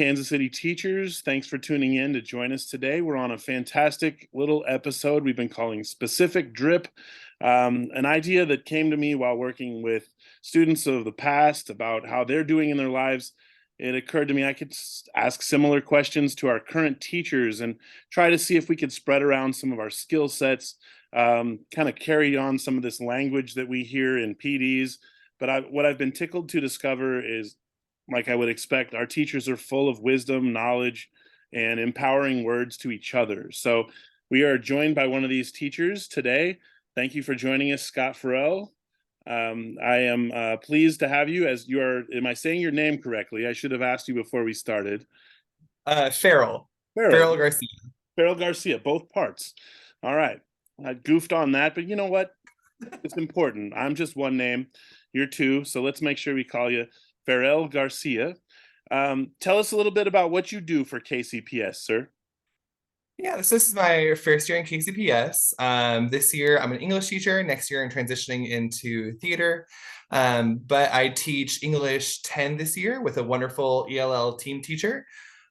Kansas City teachers, thanks for tuning in to join us today. We're on a fantastic little episode we've been calling Specific Drip, an idea that came to me while working with students of the past about how they're doing in their lives. It occurred to me I could ask similar questions to our current teachers and try to see if we could spread around some of our skill sets, kind of carry on some of this language that we hear in PDs. But what I've been tickled to discover is, like I would expect, our teachers are full of wisdom, knowledge, and empowering words to each other. So we are joined by one of these teachers today. Thank you for joining us, Scott Farrell. I am pleased to have you. As you are, am I saying your name correctly? I should have asked you before we started. Farrell. Farrell. Farrell-Garcia. Farrell-Garcia, both parts. All right. I goofed on that, but you know what? It's important. I'm just one name. You're two. So let's make sure we call you Ferrell-Garcia. Tell us a little bit about what you do for KCPS, sir. Yeah, so this is my first year in KCPS. This year, I'm an English teacher. Next year, I'm transitioning into theater. But I teach English 10 this year with a wonderful ELL team teacher.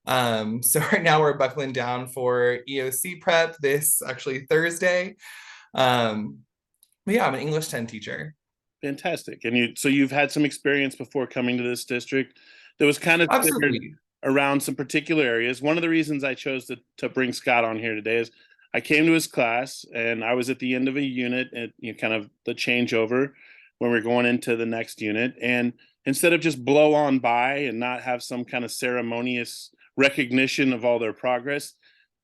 So right now, we're buckling down for EOC prep this actually Thursday. But yeah, I'm an English 10 teacher. Fantastic. And you've had some experience before coming to this district that was kind of centered Absolutely. around some particular areas. One of the reasons I chose to bring Scott on here today is I came to his class and I was at the end of a unit at kind of the changeover when we're going into the next unit. And instead of just blow on by and not have some kind of ceremonious recognition of all their progress,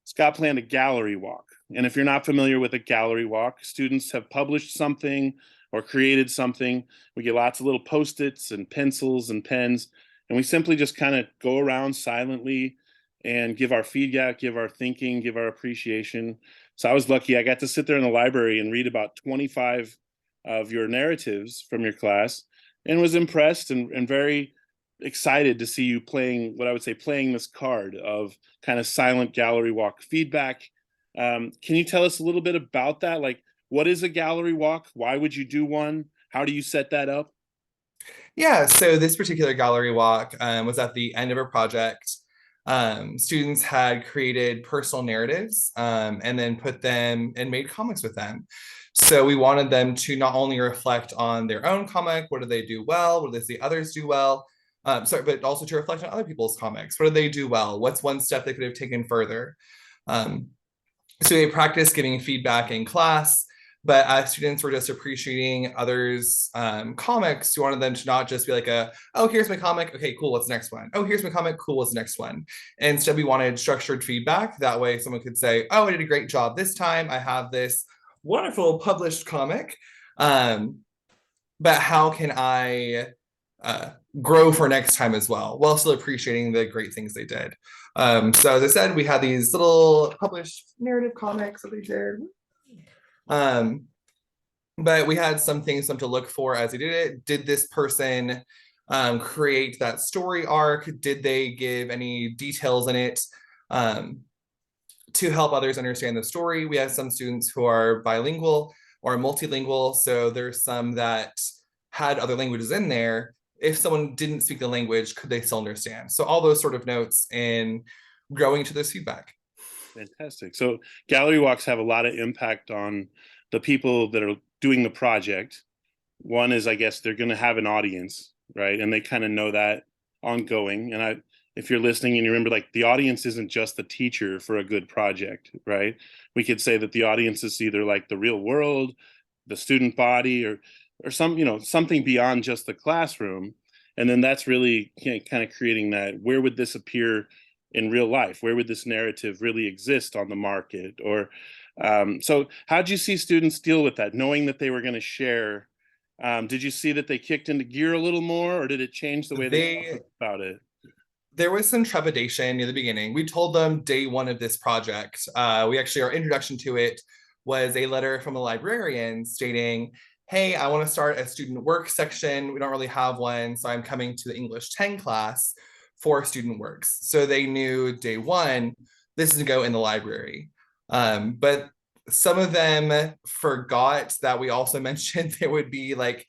Scott planned a gallery walk. And if you're not familiar with a gallery walk, students have published something or created something. We get lots of little Post-its and pencils and pens, and we simply just kind of go around silently and give our feedback, give our thinking, give our appreciation. So I was lucky. I got to sit there in the library and read about 25 of your narratives from your class and was impressed and very excited to see you playing what I would say playing this card of kind of silent gallery walk feedback. Can you tell us a little bit about that? Like, what is a gallery walk? Why would you do one? How do you set that up? Yeah, so this particular gallery walk was at the end of a project. Students had created personal narratives and then put them and made comics with them. So we wanted them to not only reflect on their own comic, what do they do well, what do they see others do well, but also to reflect on other people's comics. What do they do well? What's one step they could have taken further? Um, so they practiced giving feedback in class, but as students were just appreciating others' comics, we wanted them to not just be like oh, here's my comic. Okay, cool. What's the next one? Oh, here's my comic. Cool. What's the next one? And instead, we wanted structured feedback. That way someone could say, oh, I did a great job this time. I have this wonderful published comic. But how can I grow for next time as well, while still appreciating the great things they did? So as I said, we had these little published narrative comics that they did. But we had some to look for as they did it. Did this person create that story arc? Did they give any details in it to help others understand the story? We have some students who are bilingual or multilingual, so there's some that had other languages in there. If someone didn't speak the language, could they still understand? So all those sort of notes in growing to this feedback. Fantastic. So gallery walks have a lot of impact on the people that are doing the project. One is, I guess, they're going to have an audience, right? And they kind of know that ongoing. And if you're listening and you remember, like, the audience isn't just the teacher for a good project, right? We could say that the audience is either like the real world, the student body, or something beyond just the classroom. And then that's really kind of creating that, where would this appear in real life? Where would this narrative really exist on the market? Or so how did you see students deal with that, knowing that they were going to share? Did you see that they kicked into gear a little more, or did it change the way they talked about it? There was some trepidation near the beginning. We told them day one of this project. Our introduction to it was a letter from a librarian stating, hey, I want to start a student work section. We don't really have one, so I'm coming to the English 10 class for student works. So they knew day one, this is to go in the library. But some of them forgot that we also mentioned there would be like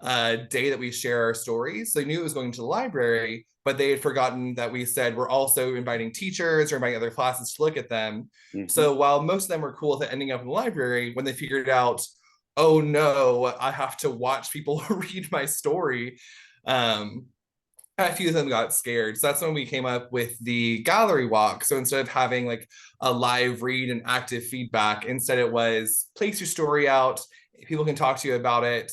day that we share our stories. So they knew it was going to the library, but they had forgotten that we said we're also inviting teachers or inviting other classes to look at them. Hmm. So while most of them were cool with it ending up in the library, when they figured out, oh no, I have to watch people read my story, um, a few of them got scared. So that's when we came up with the gallery walk. So instead of having like a live read and active feedback, instead it was place your story out. People can talk to you about it.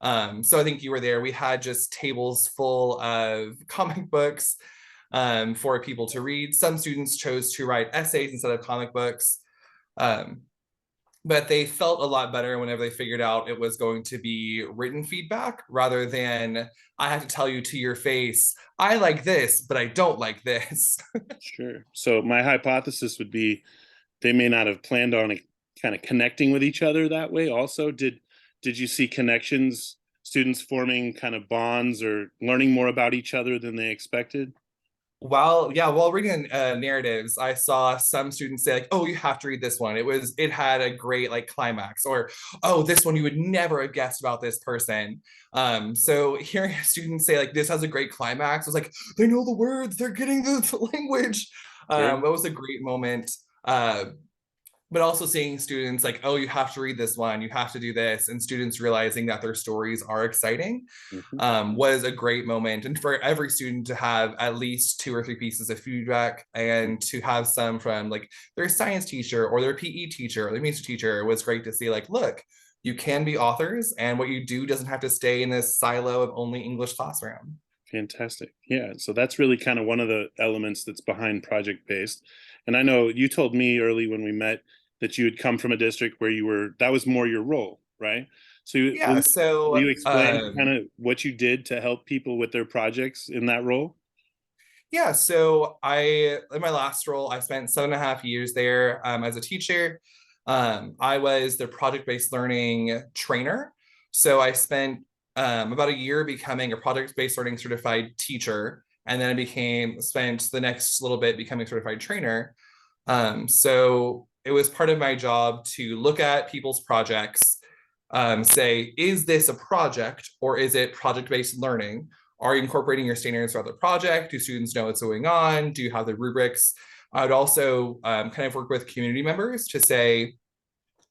So I think you were there. We had just tables full of comic books for people to read. Some students chose to write essays instead of comic books. Um, but they felt a lot better whenever they figured out it was going to be written feedback rather than I have to tell you to your face, I like this, but I don't like this. Sure. So my hypothesis would be they may not have planned on it kind of connecting with each other that way. Also, did you see connections, students forming kind of bonds or learning more about each other than they expected? While reading narratives, I saw some students say like, "Oh, you have to read this one. It had a great like climax," or "Oh, this one you would never have guessed about this person." So hearing a student say like, "This has a great climax," I was like, "They know the words. They're getting the language." Sure. That was a great moment. But also seeing students like, oh, you have to read this one, you have to do this, and students realizing that their stories are exciting Hmm. was a great moment. And for every student to have at least 2 or 3 pieces of feedback and to have some from like their science teacher or their PE teacher or their music teacher was great to see like, look, you can be authors and what you do doesn't have to stay in this silo of only English classroom. Fantastic. Yeah. So that's really kind of one of the elements that's behind project based. And I know you told me early when we met that you had come from a district where you were, that was more your role, right? So Yeah, will so you explain kind of what you did to help people with their projects in that role? yeah, so I in my last role, I spent 7.5 years there as a teacher. I was the project-based learning trainer. So I spent about a year becoming a project-based learning certified teacher, and then I became spent the next little bit becoming a certified trainer. So it was part of my job to look at people's projects, say, is this a project or is it project-based learning? Are you incorporating your standards throughout the project? Do students know what's going on? Do you have the rubrics? I would also kind of work with community members to say,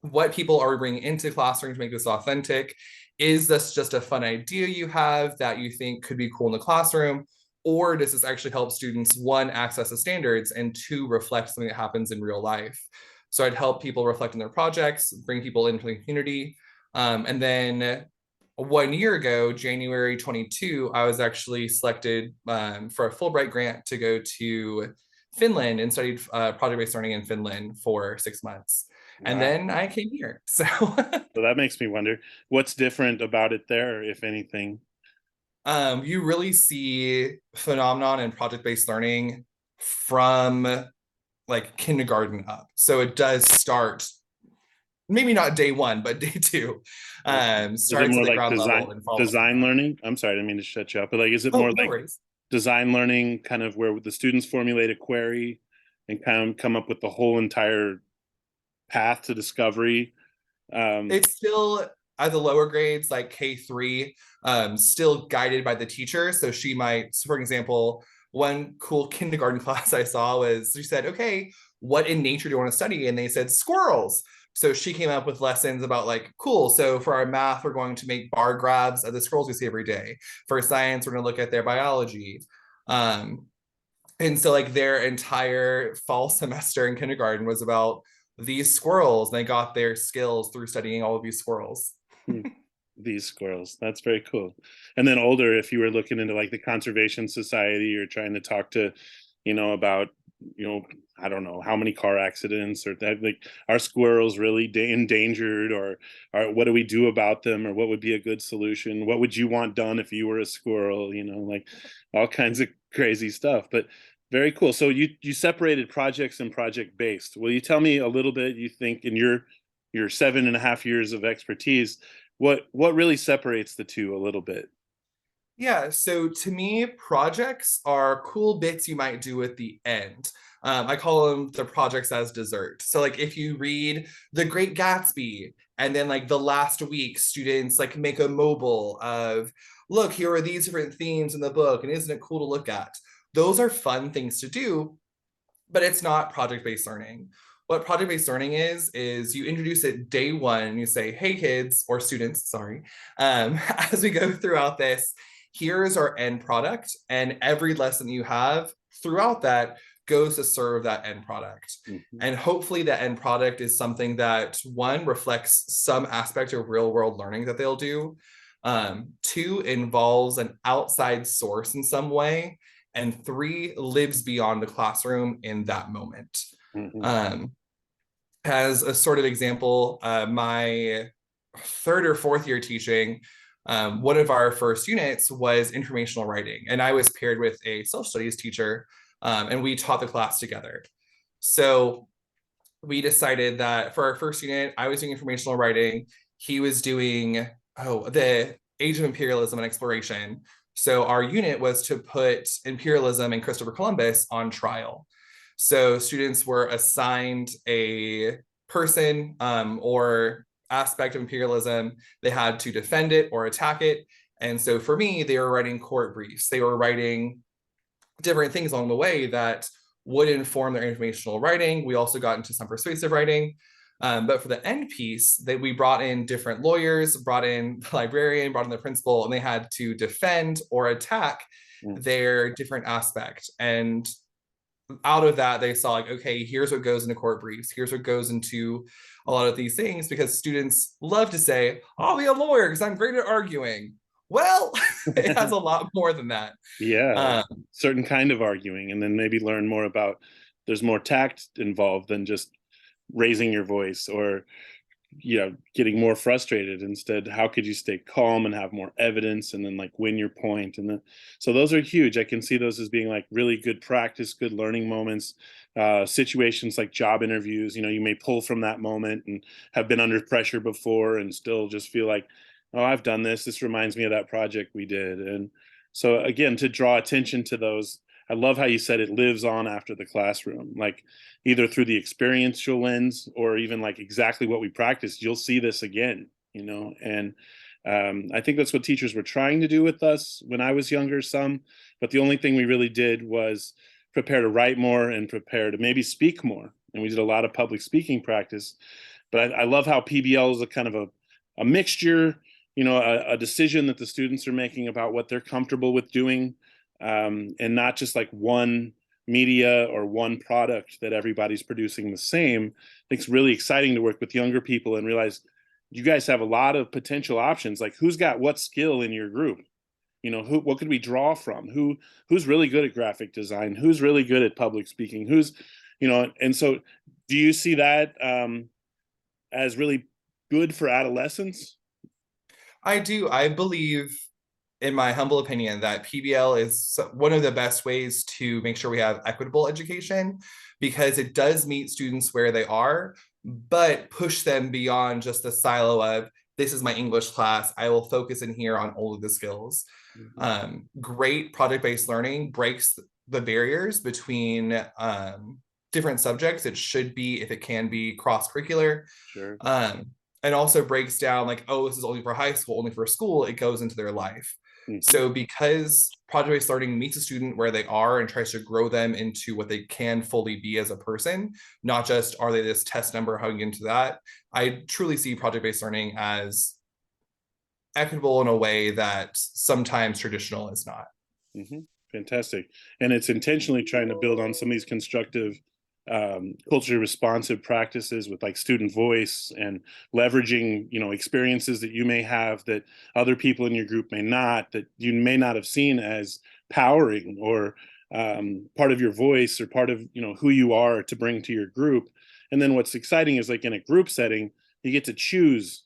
what people are we bringing into classroom to make this authentic? Is this just a fun idea you have that you think could be cool in the classroom? Or does this actually help students, one, access the standards, and two, reflect something that happens in real life? So I'd help people reflect on their projects, bring people into the community. And then 1 year ago, January 22, I was actually selected for a Fulbright grant to go to Finland and studied project-based learning in Finland for 6 months. And Wow. then I came here. So So that makes me wonder what's different about it there, if anything. you really see phenomenon in project-based learning from like kindergarten up. So it does start maybe not day one, but day two. Okay. Is it Starts at more the like ground level and follows from design there. learning? I'm sorry, I didn't mean to shut you up, but like, is it Oh, more no like worries. design learning, kind of where the students formulate a query and kind of come up with the whole entire path to discovery? Um, It's still at the lower grades, like K3, still guided by the teacher. So she might, so for example, one cool kindergarten class I saw was she said, okay, what in nature do you want to study? And they said squirrels. So she came up with lessons about like, cool. So for our math, we're going to make bar grabs of the squirrels we see every day. For science, we're going to look at their biology. Um, and so like their entire fall semester in kindergarten was about these squirrels. They got their skills through studying all of these squirrels. hmm, these squirrels, that's very cool. And then older, if you were looking into like the conservation society or trying to talk to, about, you know, I don't know how many car accidents or that, like, are squirrels really endangered, or what do we do about them, or what would be a good solution? What would you want done if you were a squirrel? Like all kinds of crazy stuff. But very cool. So you separated projects and project based. Will you tell me a little bit, you think, in your 7.5 years of expertise, what really separates the two a little bit? Yeah, so to me, projects are cool bits you might do at the end. I call them the projects as dessert. So, like, if you read The Great Gatsby And then like the last week, students like make a mobile of, look, here are these different themes in the book, and isn't it cool to look at? Those are fun things to do, but it's not project-based learning. What project-based learning is you introduce it day one and you say, hey kids, or students, sorry, as we go throughout this, here's our end product, and every lesson you have throughout that goes to serve that end product. Mm-hmm. And hopefully that end product is something that, one, reflects some aspect of real world learning that they'll do. Two, involves an outside source in some way. And three, lives beyond the classroom in that moment. Mm-hmm. As a sort of example, my third or fourth year teaching, one of our first units was informational writing. And I was paired with a social studies teacher, and we taught the class together. So we decided that for our first unit, I was doing informational writing. He was doing, the age of imperialism and exploration. So our unit was to put imperialism and Christopher Columbus on trial. So students were assigned a person or aspect of imperialism. They had to defend it or attack it. And so for me, they were writing court briefs. They were writing different things along the way that would inform their informational writing. We also got into some persuasive writing. But for the end piece, that we brought in different lawyers, brought in the librarian, brought in the principal, and they had to defend or attack their different aspect. And out of that, they saw like, okay, here's what goes into court briefs. Here's what goes into a lot of these things, because students love to say, I'll be a lawyer because I'm great at arguing. Well, it has a lot more than that. Yeah, certain kind of arguing, and then maybe learn more about, there's more tact involved than just raising your voice or getting more frustrated. Instead, how could you stay calm and have more evidence and then like win your point? And then, so those are huge. I can see those as being like really good practice, good learning moments. Situations like job interviews, you may pull from that moment and have been under pressure before and still just feel like, oh, I've done this reminds me of that project we did. And so again, to draw attention to those, I love how you said it lives on after the classroom, like either through the experiential lens or even like exactly what we practiced. You'll see this again, and I think that's what teachers were trying to do with us when I was younger, but the only thing we really did was prepare to write more and prepare to maybe speak more. And we did a lot of public speaking practice. But I love how PBL is a kind of a mixture, a decision that the students are making about what they're comfortable with doing, and not just like one media or one product that everybody's producing the same. I think it's really exciting to work with younger people and realize you guys have a lot of potential options. Like, who's got what skill in your group? What could we draw from? Who's really good at graphic design? Who's really good at public speaking? And so do you see that as really good for adolescents? I do. I believe, in my humble opinion, that PBL is one of the best ways to make sure we have equitable education, because it does meet students where they are, but push them beyond just the silo of, this is my English class, I will focus in here on all of the skills. Great project-based learning breaks the barriers between different subjects. It should be, if it can be, cross-curricular. Sure. And also breaks down like, oh, this is only for high school, only for school. It goes into their life. So because project-based learning meets a student where they are and tries to grow them into what they can fully be as a person, not just are they this test number, how you get into that, I truly see project-based learning as equitable in a way that sometimes traditional is not. Fantastic. And it's intentionally trying to build on some of these constructive culturally responsive practices with like student voice and leveraging, experiences that you may have that other people in your group may not, that you may not have seen as powering or part of your voice or part of, who you are to bring to your group. And then what's exciting is like in a group setting, you get to choose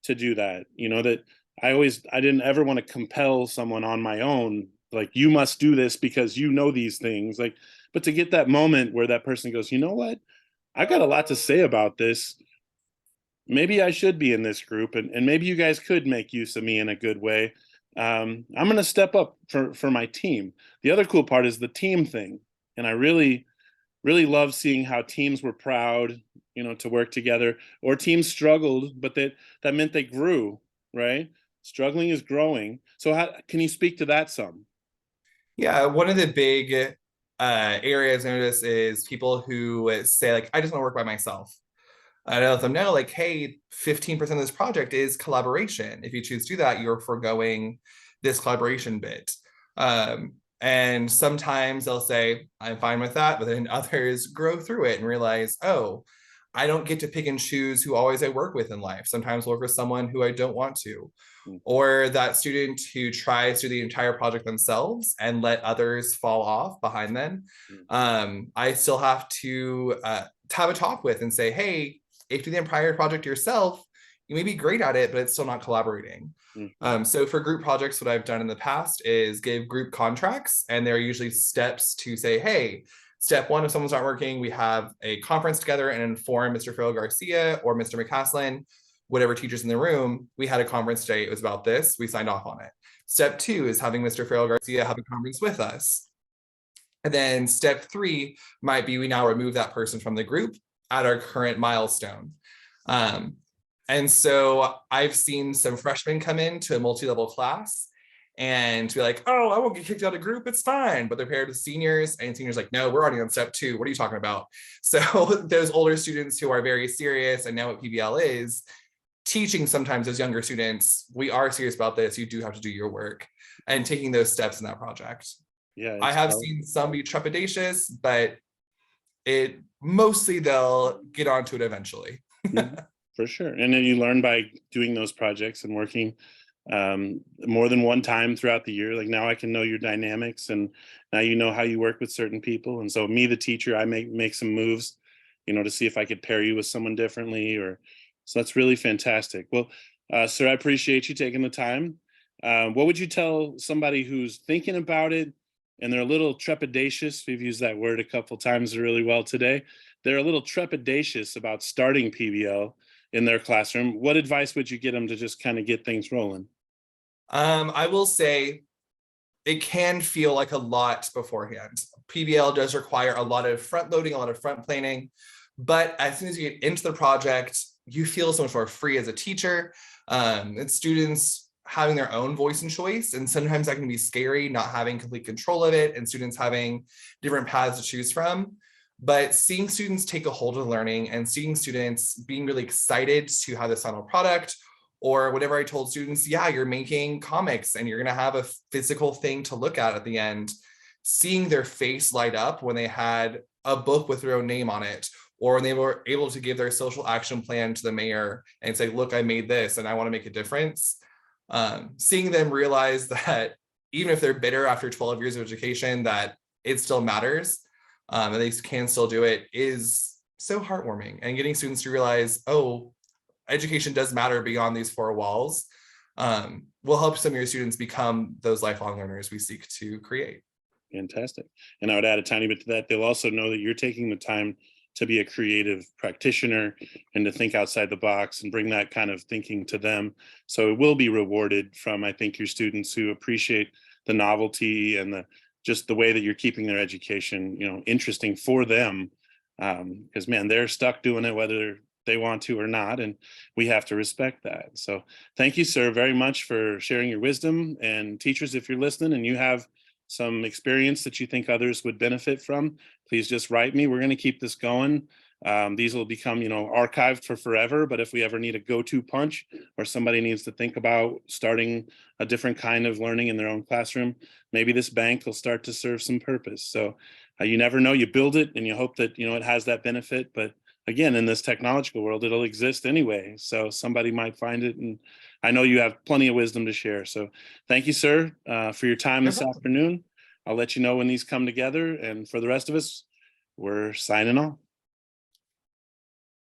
to do that, that I didn't ever want to compel someone on my own. Like, you must do this because these things, like, but to get that moment where that person goes, you know what, I got a lot to say about this. Maybe I should be in this group, and maybe you guys could make use of me in a good way. I'm going to step up for my team. The other cool part is the team thing. And I really, really love seeing how teams were proud, to work together, or teams struggled, but that meant they grew, right? Struggling is growing. So how can you speak to that some? Yeah, one of the big areas I notice is people who say like, I just want to work by myself. I let them know like, hey, 15% of this project is collaboration. If you choose to do that, you're foregoing this collaboration bit. And sometimes they'll say, I'm fine with that, but then others grow through it and realize, oh, I don't get to pick and choose who always I work with in life. Sometimes I'll work with someone who I don't want to. Or that student who tries to do the entire project themselves and let others fall off behind them. I still have to have a talk with and say, hey, if you do the entire project yourself, you may be great at it, but it's still not collaborating. So for group projects, what I've done in the past is give group contracts, and there are usually steps to say, hey, step one, if someone's not working, we have a conference together and inform Mr. Ferrell-Garcia or Mr. McCaslin, whatever teachers in the room. We had a conference today, it was about this, we signed off on it. Step two is having Mr. Ferrell-Garcia have a conference with us. And then step three might be we now remove that person from the group at our current milestone. And so I've seen some freshmen come into a multi-level class and be like, oh, I won't get kicked out of group, it's fine. But they're paired with seniors, and seniors like, no, we're already on step two. What are you talking about? So those older students who are very serious and know what PBL is, teaching sometimes those younger students, we are serious about this, you do have to do your work, and taking those steps in that project. Yeah, I have seen some be trepidatious, but it mostly they'll get onto it eventually. For sure. And then you learn by doing those projects and working more than one time throughout the year. Like now I can know your dynamics, and now you know how you work with certain people. And so me, the teacher, I make some moves, to see if I could pair you with someone differently, or so that's really fantastic. Well, sir, I appreciate you taking the time. What would you tell somebody who's thinking about it and they're a little trepidatious? We've used that word a couple times really well today. They're a little trepidatious about starting PBL in their classroom. What advice would you get them to just kind of get things rolling? I will say it can feel like a lot beforehand. PBL does require a lot of front loading, a lot of front planning, but as soon as you get into the project, you feel so much more free as a teacher. And students having their own voice and choice, and sometimes that can be scary, not having complete control of it, and students having different paths to choose from. But seeing students take a hold of learning and seeing students being really excited to have this final product, or whatever I told students, yeah, you're making comics and you're going to have a physical thing to look at the end, seeing their face light up when they had a book with their own name on it, or when they were able to give their social action plan to the mayor and say, look, I made this and I want to make a difference. Seeing them realize that even if they're bitter after 12 years of education, that it still matters, and they can still do it, is so heartwarming. And getting students to realize, oh, education does matter beyond these four walls, will help some of your students become those lifelong learners we seek to create. Fantastic. And I would add a tiny bit to that. They'll also know that you're taking the time to be a creative practitioner and to think outside the box and bring that kind of thinking to them. So it will be rewarded from, I think, your students who appreciate the novelty and just the way that you're keeping their education, interesting for them. Because man, they're stuck doing it whether they want to or not, and we have to respect that. So thank you, sir, very much for sharing your wisdom. And teachers, if you're listening and you have some experience that you think others would benefit from, please just write me. We're going to keep this going. These will become, archived for forever. But if we ever need a go-to punch, or somebody needs to think about starting a different kind of learning in their own classroom, maybe this bank will start to serve some purpose. So you never know. You build it and you hope that, it has that benefit. But again, in this technological world, it'll exist anyway. So somebody might find it. And I know you have plenty of wisdom to share. So thank you, sir, for your time this afternoon. I'll let you know when these come together. And for the rest of us, we're signing off.